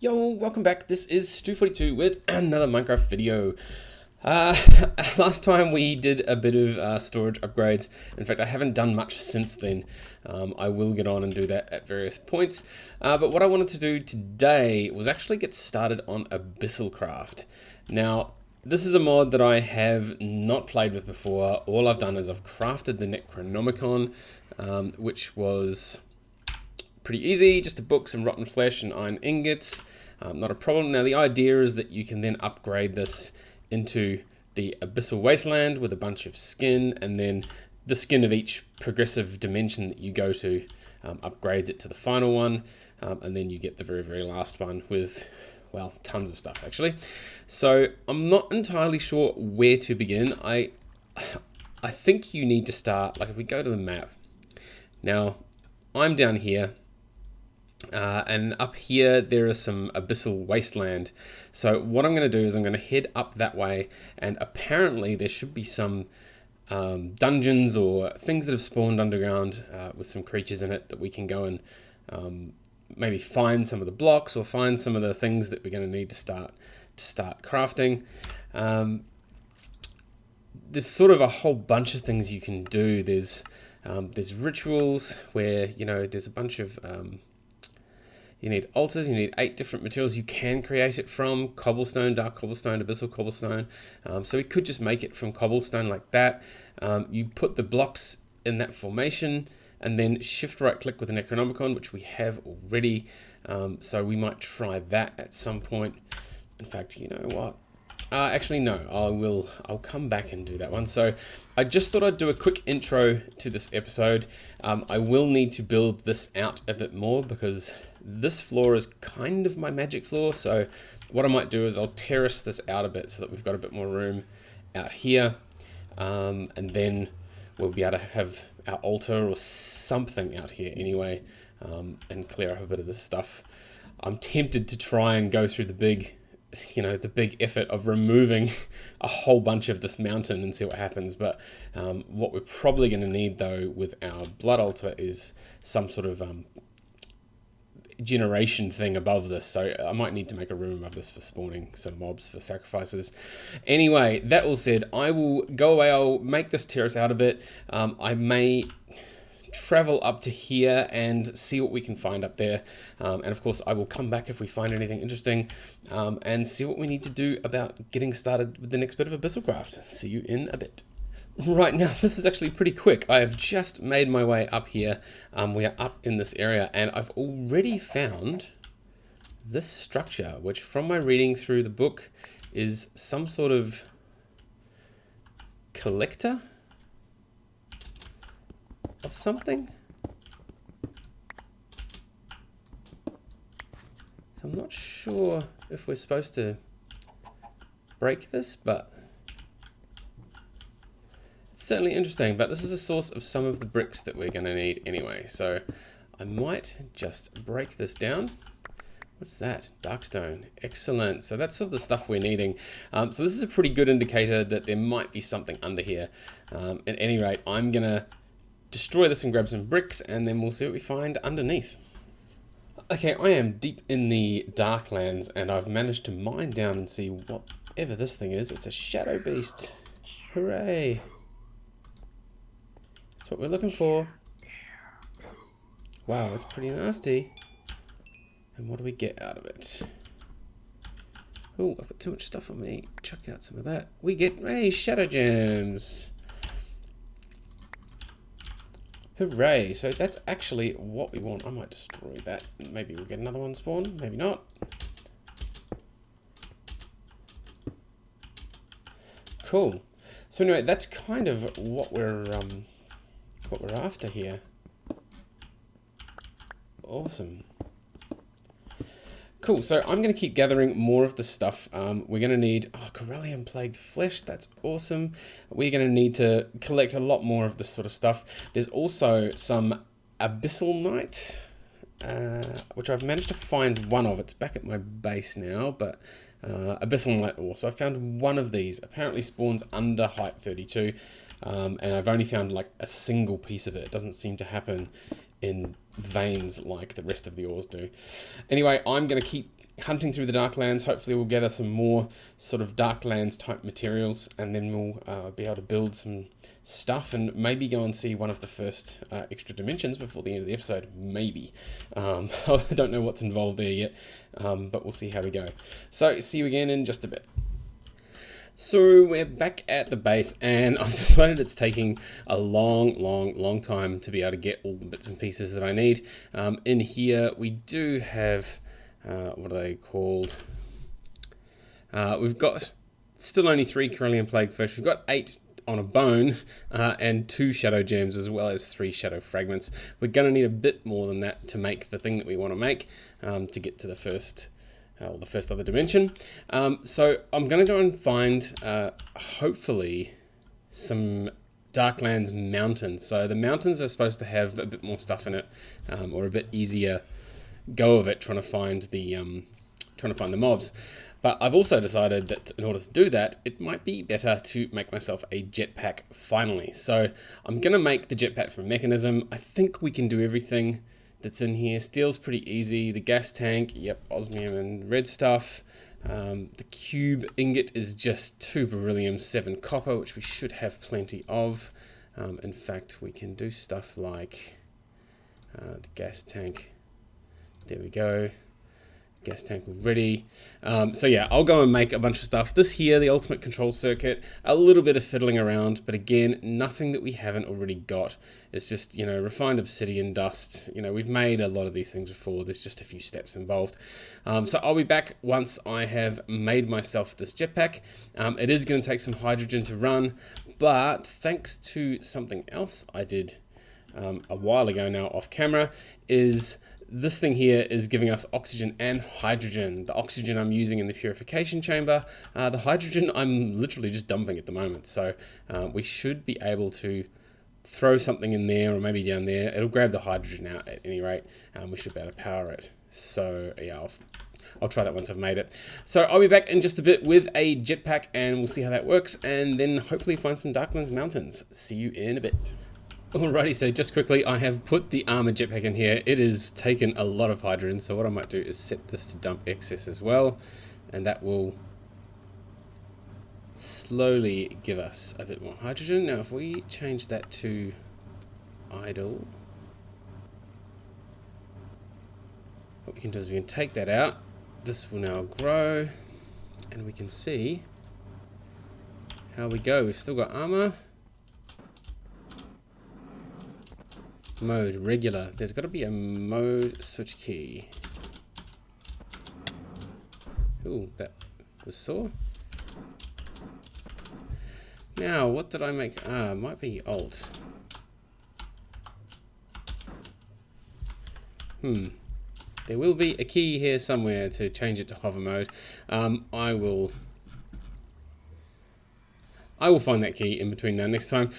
Yo, welcome back. This is Stu42 with another Minecraft video. Last time we did a bit of storage upgrades. In fact, I haven't done much since then. I will get on and do that at various points. But what I wanted to do today was actually get started on AbyssalCraft. Now, this is a mod that I have not played with before. All I've done is I've crafted the Necronomicon, which was pretty easy, just a book, some rotten flesh and iron ingots. Not a problem. Now the idea is that you can then upgrade this into the Abyssal Wasteland with a bunch of skin, and then the skin of each progressive dimension that you go to upgrades it to the final one, and then you get the very last one with, well, tons of stuff actually. So I'm not entirely sure where to begin. I think you need to start, like if we go to the map. Now I'm down here. And up here there is some Abyssal Wasteland. So what I'm going to do is I'm going to head up that way, and apparently there should be some dungeons or things that have spawned underground with some creatures in it that we can go and maybe find some of the blocks or find some of the things that we're going to need to start crafting. There's sort of a whole bunch of things you can do. There's rituals where, you know, there's a bunch of you need altars, you need 8 different materials. You can create it from cobblestone, dark cobblestone, abyssal cobblestone. So we could just make it from cobblestone like that. You put the blocks in that formation and then shift right click with the Necronomicon, which we have already. So we might try that at some point. In fact, you know what? Actually, no, I'll come back and do that one. So I just thought I'd do a quick intro to this episode. I will need to build this out a bit more because this floor is kind of my magic floor. So what I might do is I'll terrace this out a bit so that we've got a bit more room out here. And then we'll be able to have our altar or something out here anyway, and clear up a bit of this stuff. I'm tempted to try and go through the big effort of removing a whole bunch of this mountain and see what happens. But what we're probably going to need though with our blood altar is some sort of generation thing above this. So I might need to make a room above this for spawning some mobs for sacrifices. Anyway, that all said, I will go away. I'll make this terrace out a bit. I may travel up to here and see what we can find up there, and of course I will come back if we find anything interesting, and see what we need to do about getting started with the next bit of AbyssalCraft. See you in a bit. Right, now this is actually pretty quick. I have just made my way up here. We are up in this area and I've already found this structure, which from my reading through the book is some sort of collector of something. So I'm not sure if we're supposed to break this, but it's certainly interesting. But this is a source of some of the bricks that we're going to need anyway. So I might just break this down. What's that? Darkstone. Excellent. So that's sort of the stuff we're needing. So this is a pretty good indicator that there might be something under here. At any rate, I'm going to destroy this and grab some bricks, and then we'll see what we find underneath. Okay, I am deep in the Darklands, and I've managed to mine down and see whatever this thing is. It's a shadow beast. Hooray! That's what we're looking for. Wow, it's pretty nasty. And what do we get out of it? Oh, I've got too much stuff on me. Chuck out some of that. We get, hey, shadow gems. Hooray, so that's actually what we want. I might destroy that. Maybe we'll get another one spawn, maybe not. Cool. So anyway, that's kind of what we're after here. Awesome. Cool, so I'm going to keep gathering more of the stuff. We're going to need Corellian Plagued Flesh. That's awesome. We're going to need to collect a lot more of this sort of stuff. There's also some Abyssal Knight, which I've managed to find one of. It's back at my base now, but Abyssal Knight also. I found one of these. Apparently spawns under height 32, and I've only found like a single piece of it. It doesn't seem to happen in veins like the rest of the ores do. Anyway, I'm going to keep hunting through the Darklands. Hopefully we'll gather some more sort of Darklands type materials, and then we'll be able to build some stuff and maybe go and see one of the first extra dimensions before the end of the episode. Maybe. I don't know what's involved there yet, but we'll see how we go. So see you again in just a bit. So we're back at the base, and I've decided it's taking a long time to be able to get all the bits and pieces that I need. In here we do have, what are they called? We've got still only 3 Corellian Plague Flesh. We've got 8 on a bone and 2 Shadow Gems, as well as 3 Shadow Fragments. We're going to need a bit more than that to make the thing that we want to make, to get to the first other dimension. So I'm going to go and find, hopefully, some Darklands mountains. So the mountains are supposed to have a bit more stuff in it, or a bit easier go of it trying to find the mobs. But I've also decided that in order to do that, it might be better to make myself a jetpack finally. So I'm going to make the jetpack from Mechanism. I think we can do everything that's in here. Steel's pretty easy. The gas tank, yep, osmium and red stuff. The cube ingot is just 2 beryllium, 7 copper, which we should have plenty of. In fact, we can do stuff like the gas tank. There we go. Gas tank already. So yeah, I'll go and make a bunch of stuff. This here, the ultimate control circuit, a little bit of fiddling around, but again, nothing that we haven't already got. It's just, you know, refined obsidian dust. You know, we've made a lot of these things before. There's just a few steps involved. So I'll be back once I have made myself this jetpack. It is going to take some hydrogen to run, but thanks to something else I did a while ago now off camera, is this thing here is giving us oxygen and hydrogen. The oxygen I'm using in the purification chamber. The hydrogen I'm literally just dumping at the moment. So we should be able to throw something in there, or maybe down there. It'll grab the hydrogen out at any rate. We should be able to power it. So yeah, I'll try that once I've made it. So I'll be back in just a bit with a jetpack, and we'll see how that works, and then hopefully find some Darklands mountains. See you in a bit. Alrighty, so just quickly, I have put the armored jetpack in here. It has taken a lot of hydrogen, so what I might do is set this to dump excess as well, and that will slowly give us a bit more hydrogen. Now, if we change that to idle, what we can do is we can take that out. This will now grow, and we can see how we go. We've still got armor. Mode, regular. There's got to be a mode switch key. Ooh, that was sore. Now, what did I make? Ah, might be alt. There will be a key here somewhere to change it to hover mode. I will find that key in between now next time.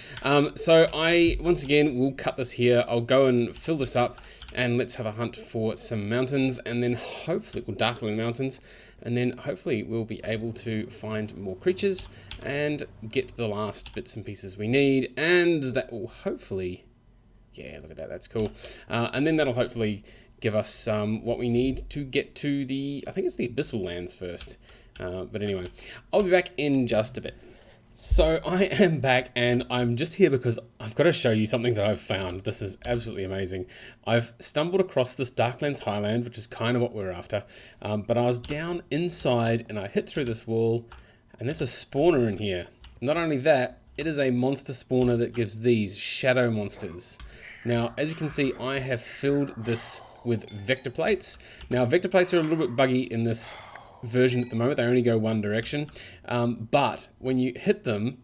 So I, once again, will cut this here. I'll go and fill this up, and let's have a hunt for some mountains, and then hopefully, well, Darkland mountains, and then hopefully we'll be able to find more creatures and get the last bits and pieces we need, and that will hopefully, yeah, look at that, that's cool. And then that'll hopefully give us what we need to get to the, I think it's the Abyssal lands first. But anyway, I'll be back in just a bit. So I am back, and I'm just here because I've got to show you something that I've found. This is absolutely amazing. I've stumbled across this Darklands Highland, which is kind of what we're after. But I was down inside and I hit through this wall, and there's a spawner in here. Not only that, it is a monster spawner that gives these shadow monsters. Now, as you can see, I have filled this with vector plates. Now, vector plates are a little bit buggy in this version at the moment. They only go one direction, but when you hit them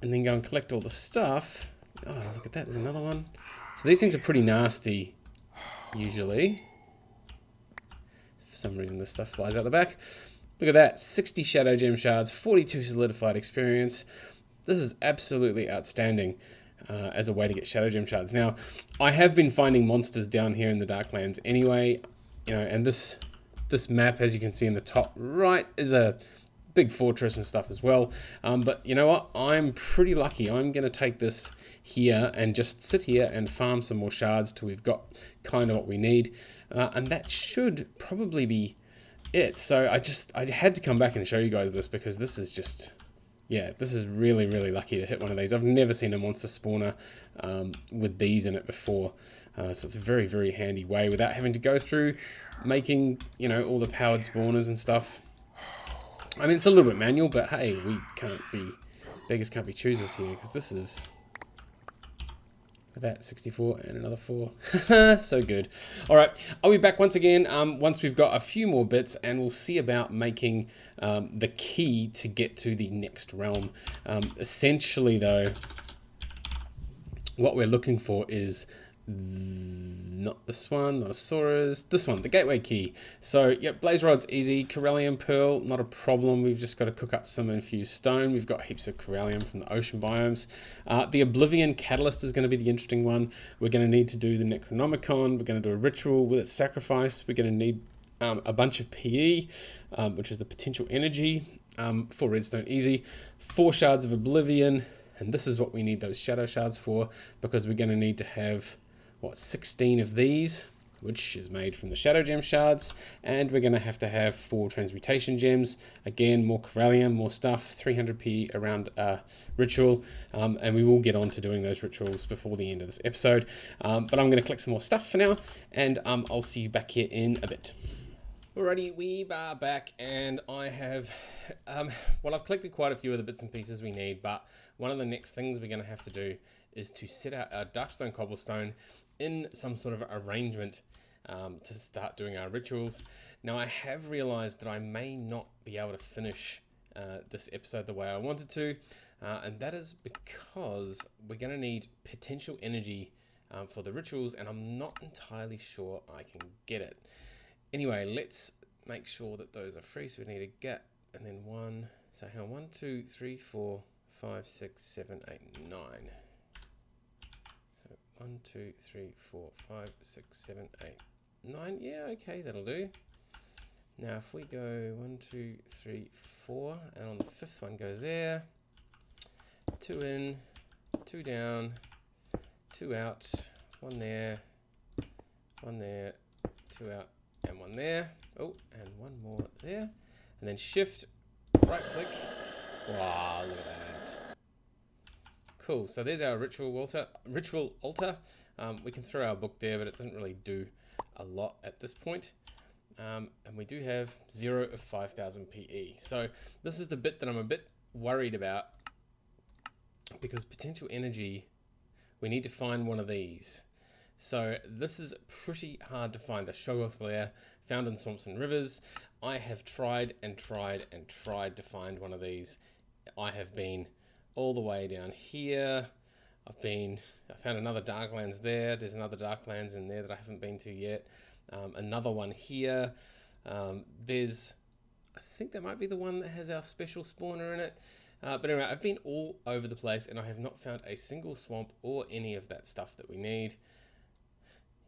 and then go and collect all the stuff, oh, look at that, there's another one. So these things are pretty nasty usually. For some reason this stuff flies out the back. Look at that, 60 shadow gem shards, 42 solidified experience. This is absolutely outstanding as a way to get shadow gem shards. Now, I have been finding monsters down here in the Darklands anyway, you know, and this map, as you can see in the top right, is a big fortress and stuff as well. But you know what? I'm pretty lucky. I'm going to take this here and just sit here and farm some more shards till we've got kind of what we need. And that should probably be it. So I had to come back and show you guys this because this is just... yeah, this is really, really lucky to hit one of these. I've never seen a monster spawner with these in it before. So it's a very, very handy way without having to go through making, you know, all the powered spawners and stuff. I mean, it's a little bit manual, but hey, we can't be... beggars can't be choosers here, because this is... that 64 and another 4. So good. All right, I'll be back once again once we've got a few more bits, and we'll see about making the key to get to the next realm. Essentially, though, what we're looking for is not this one, not Asaurus, this one, the gateway key. So, yep, blaze rod's easy. Corallium pearl, not a problem. We've just got to cook up some infused stone. We've got heaps of corallium from the ocean biomes. The oblivion catalyst is going to be the interesting one. We're going to need to do the Necronomicon. We're going to do a ritual with its sacrifice. We're going to need a bunch of PE, which is the potential energy, for redstone easy. 4 shards of oblivion, and this is what we need those shadow shards for, because we're going to need to have... what, 16 of these, which is made from the shadow gem shards, and we're going to have 4 transmutation gems. Again, more corallium, more stuff, 300p around ritual, and we will get on to doing those rituals before the end of this episode. But I'm going to collect some more stuff for now, and I'll see you back here in a bit. Alrighty, we are back, and I have, well, I've collected quite a few of the bits and pieces we need, but one of the next things we're going to have to do is to set out our darkstone cobblestone in some sort of arrangement to start doing our rituals. Now, I have realized that I may not be able to finish this episode the way I wanted to, and that is because we're going to need potential energy for the rituals, and I'm not entirely sure I can get it. Anyway, let's make sure that those are free. So we need a get, and then 1. So hang on, 1, 2, 3, 4, 5, 6, 7, 8, 9. So 1, 2, 3, 4, 5, 6, 7, 8, 9. Yeah, okay, that'll do. Now if we go 1, 2, 3, 4, and on the 5th one go there. 2 in, 2 down, 2 out, 1 there, 1 there, 2 out, and 1 there. Oh, and 1 more there. And then shift, right click. Wow, look at that. Cool, so there's our ritual altar. We can throw our book there, but it doesn't really do a lot at this point. And we do have 0 of 5,000 PE. So this is the bit that I'm a bit worried about, because potential energy, we need to find one of these. So this is pretty hard to find. The Shoggoth lair found in swamps and rivers. I have tried and tried and tried to find one of these. I have been all the way down here. I found another Darklands there. There's another Darklands in there that I haven't been to yet. Another one here. I think that might be the one that has our special spawner in it. But anyway, I've been all over the place, and I have not found a single swamp or any of that stuff that we need.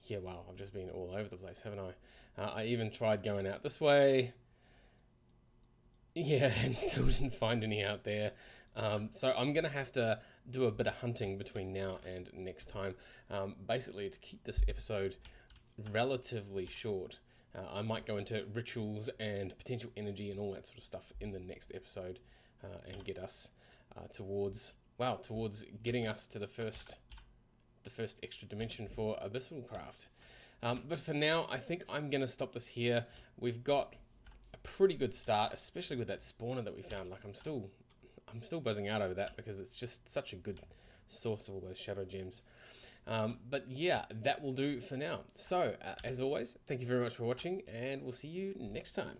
Yeah, wow, I've just been all over the place, haven't I? I even tried going out this way. Yeah, and still didn't find any out there. So I'm going to have to do a bit of hunting between now and next time. Basically, to keep this episode relatively short, I might go into rituals and potential energy and all that sort of stuff in the next episode, and get us towards getting us to the first extra dimension for AbyssalCraft. But for now, I think I'm going to stop this here. We've got a pretty good start, especially with that spawner that we found. Like, I'm still buzzing out over that, because it's just such a good source of all those shadow gems. But yeah, that will do for now. So, as always, thank you very much for watching, and we'll see you next time.